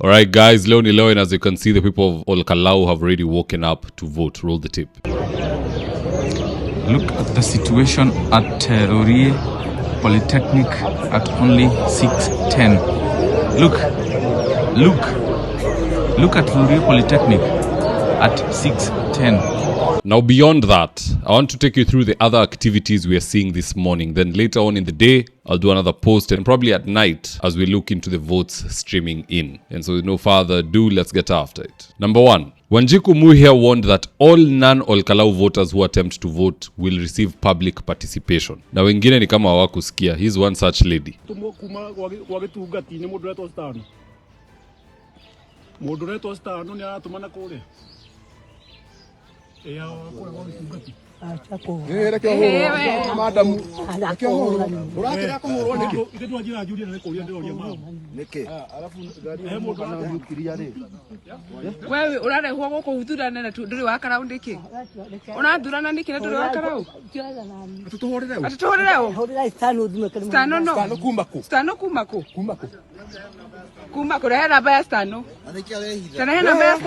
Alright guys, leo ni leo, and as you can see, the people of Olkalau have already woken up to vote. Roll the tape. Look at the situation at Rurie Polytechnic at only 6:10. Look at Rurie Polytechnic at 6:10. Now beyond that, I want to take you through the other activities we are seeing this morning. Then later on in the day, I'll do another post, and probably at night as we look into the votes streaming in. And so with no further ado, let's get after it. Number 1. Wanjiku Muhia warned that all non-Olkalau voters who attempt to vote will receive public participation. Na wengine ni kama hawakusikia. Here's one such lady. Wewe urarehwo guku guthurana na nduri wa karau ndiki unathurana ndiki na nduri wa karau atutuhorere stano kuma kurehe namba ya stano tena namba ya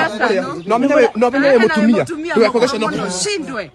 stano no vile mutumia tuyakogesha no kushindwe.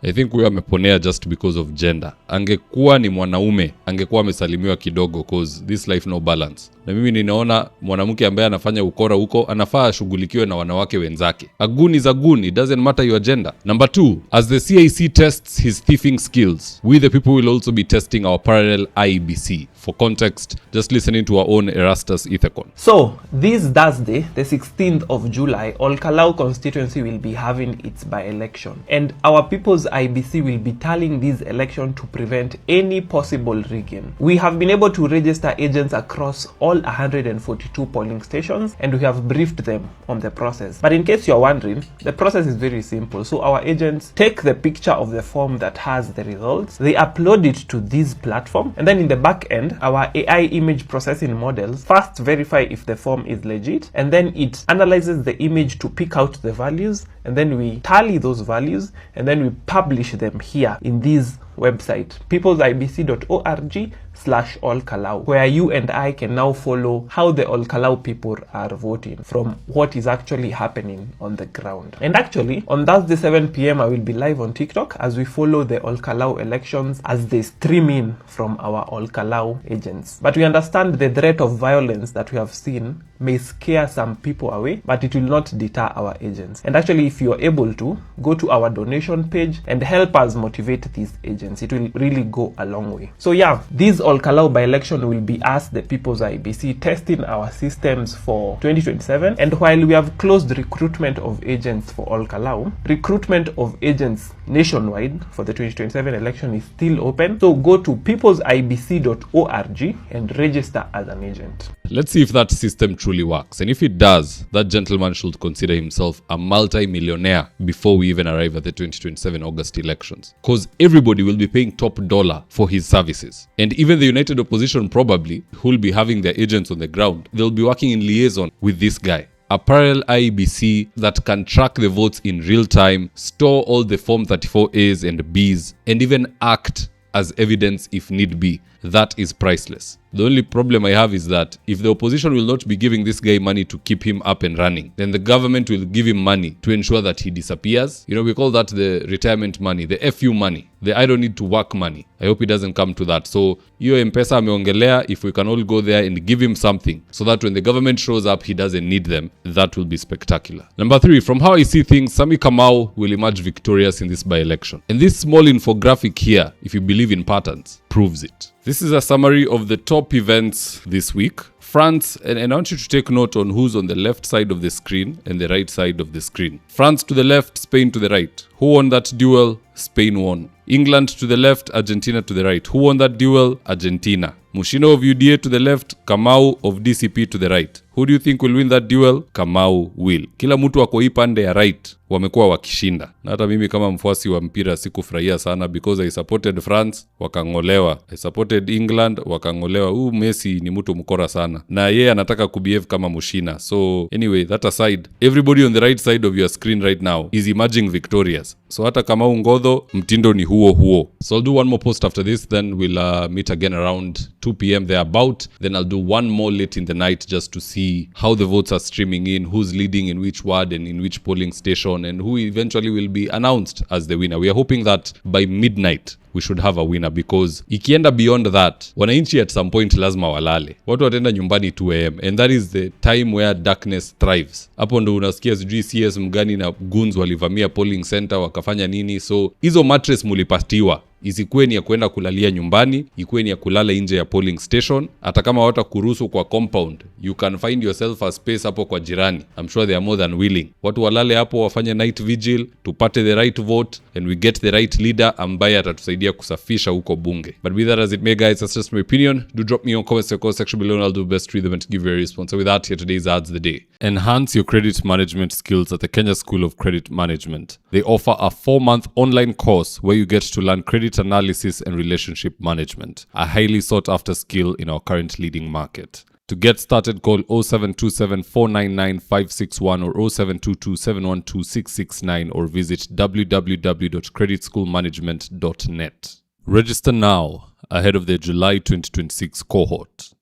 I think huyo ameponea just because of gender. Angekuwa ni mwanaume, angekuwa amesalimiwa kidogo, cause this life no balance. Na mimi ninaona mwanamke ambaye anafanya ukora huko anafaa ashughulikiwe na wanawake wenzake. A goon is a goon, it doesn't matter your gender. Number 2, as the CIC tests his thieving skills, we the people will also be testing our parallel Iebc. For context, just listening to our own Erastus Ethekon. So, this Thursday, the 16th of July, Olkalau constituency will be having its by-election. And our people's IBC will be tallying this election to prevent any possible rigging. We have been able to register agents across all 142 polling stations, and we have briefed them on the process. But in case you're wondering, the process is very simple. So our agents take the picture of the form that has the results, they upload it to this platform, and then in the back end, our AI image processing models first verify if the form is legit, and then it analyzes the image to pick out the values, and then we tally those values, and then we publish them here in this website, peoplesibc.org/Olkalau, where you and I can now follow how the Olkalau people are voting from what is actually happening on the ground. And actually, on Thursday 7 p.m, I will be live on TikTok as we follow the Olkalau elections as they stream in from our Olkalau agents. But we understand the threat of violence that we have seen may scare some people away, but it will not deter our agents. And actually, if you are able to, go to our donation page and help us motivate these agents. It will really go a long way. So yeah, this Olkalau by-election will be us, the People's IBC, testing our systems for 2027. And while we have closed recruitment of agents for Olkalau, recruitment of agents nationwide for the 2027 election is still open. So go to peoplesibc.org and register as an agent. Let's see if that system truly works. And if it does, that gentleman should consider himself a multi-millionaire before we even arrive at the 2027 August elections. Because everybody will be paying top dollar for his services. And even the United Opposition probably, who will be having their agents on the ground, they'll be working in liaison with this guy. A parallel IEBC that can track the votes in real time, store all the Form 34As and Bs, and even act as evidence if need be. That is priceless. The only problem I have is that if the opposition will not be giving this guy money to keep him up and running, then the government will give him money to ensure that he disappears. You know, we call that the retirement money, the FU money, the I don't need to work money. I hope it doesn't come to that. So, hiyo MPESA ameongelea, if we can all go there and give him something so that when the government shows up, he doesn't need them, that will be spectacular. Number 3, from how I see things, Sami Kamau will emerge victorious in this by-election. And this small infographic here, if you believe in patterns, proves it. This is a summary of the top events this week. France, and I want you to take note on who's on the left side of the screen and the right side of the screen. France to the left, Spain to the right. Who won that duel? Spain won. England to the left, Argentina to the right. Who won that duel? Argentina. Mushino of UDA to the left, Kamau of DCP to the right. Who do you think will win that duel? Kamau will. Kila mtu wako hii pande ya right wamekuwa wakishinda. Na hata mimi kama mfuasi wa mpira sikufurahia sana because I supported France, wakangolewa. I supported England, wakangolewa. Messi ni mtu mkora sana. Na yeye anataka kubehave kama mushina. So anyway, that aside, everybody on the right side of your screen right now is emerging victorious. guys. So hata kama ungodho, mtindo ni huo huo. So I'll do one more post after this, then we'll meet again around 2 p.m. thereabout. Then I'll do one more late in the night just to see how the votes are streaming in, who's leading in which ward and in which polling station, and who eventually will be announced as the winner. We are hoping that by midnight we should have a winner, because ikienda beyond that, wananchi at some point lazima walale. Watu watenda nyumbani 2 am, and that is the time where darkness thrives. Hapo ndo unasikia sijui CS mgani na goons walivamia polling center wakafanya nini. So hizo mattress mulipatiwa, isikuwe ni ya kwenda kulalia nyumbani, ikuwe ni ya kulala nje ya polling station. Hata kama watakuruhusu kwa compound, you can find yourself a space hapo kwa jirani. I'm sure they are more than willing. Watu walale hapo, wafanye night vigil, tupate the right vote and we get the right leader ambaye atatusaidia kusafisha huko bunge. But be that as it may, guys, that's just my opinion. Do drop me your comments in the comment section below and I'll do best to read them and to give you a response. So with that, here today's ads the day. Enhance your credit management skills at the Kenya School of Credit Management. They offer a 4-month online course where you get to learn credit analysis and relationship management, a highly sought after skill in our current leading market. To get started, call 0727 499 561 or 0722 712 669 or visit www.creditschoolmanagement.net. Register now ahead of the July 2026 cohort.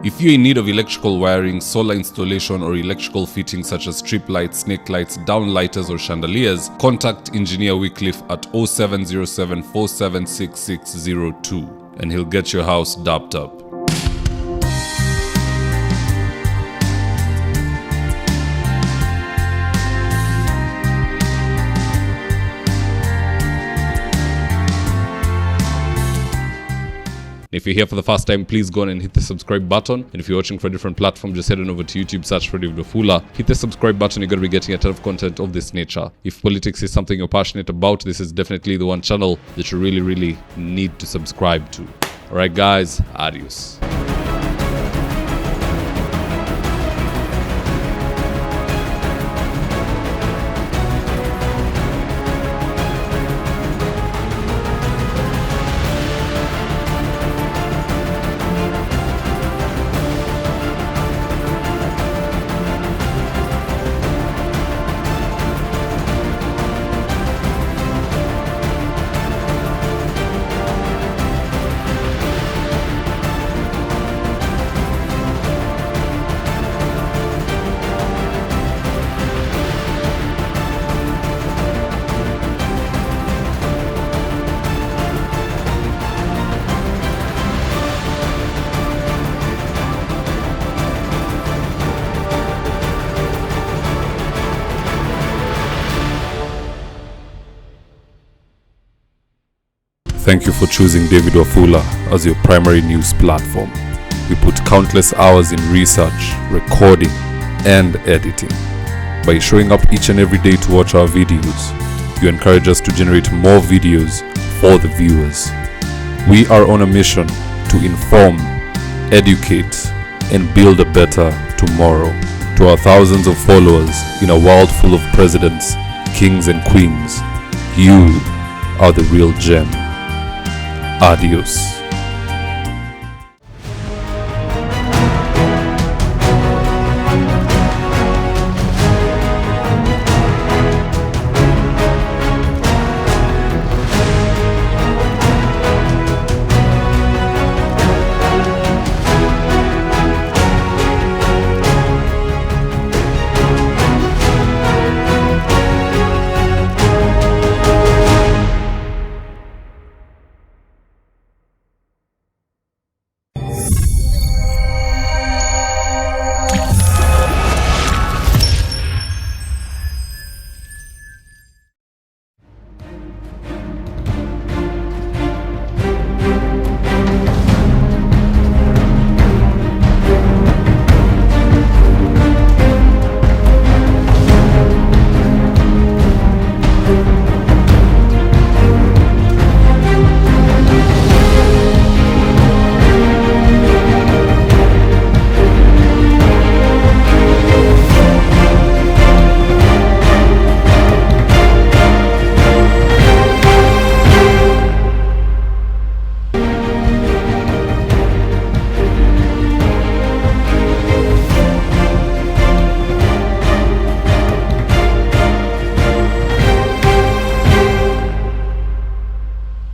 If you're in need of electrical wiring, solar installation, or electrical fittings such as strip lights, snake lights, downlighters, or chandeliers, contact Engineer Wycliffe at 0707 476602 and he'll get your house dapped up. If you're here for the first time, please go on and hit the subscribe button. And if you're watching for a different platform, just head on over to YouTube, search for hondavidwafula. Hit the subscribe button, you're going to be getting a ton of content of this nature. If politics is something you're passionate about, this is definitely the one channel that you really, really need to subscribe to. Alright guys, adios. Thank you for choosing David Wafula as your primary news platform. We put countless hours in research, recording, and editing. By showing up each and every day to watch our videos, you encourage us to generate more videos for the viewers. We are on a mission to inform, educate, and build a better tomorrow. To our thousands of followers in a world full of presidents, kings, and queens, you are the real gem. Adios.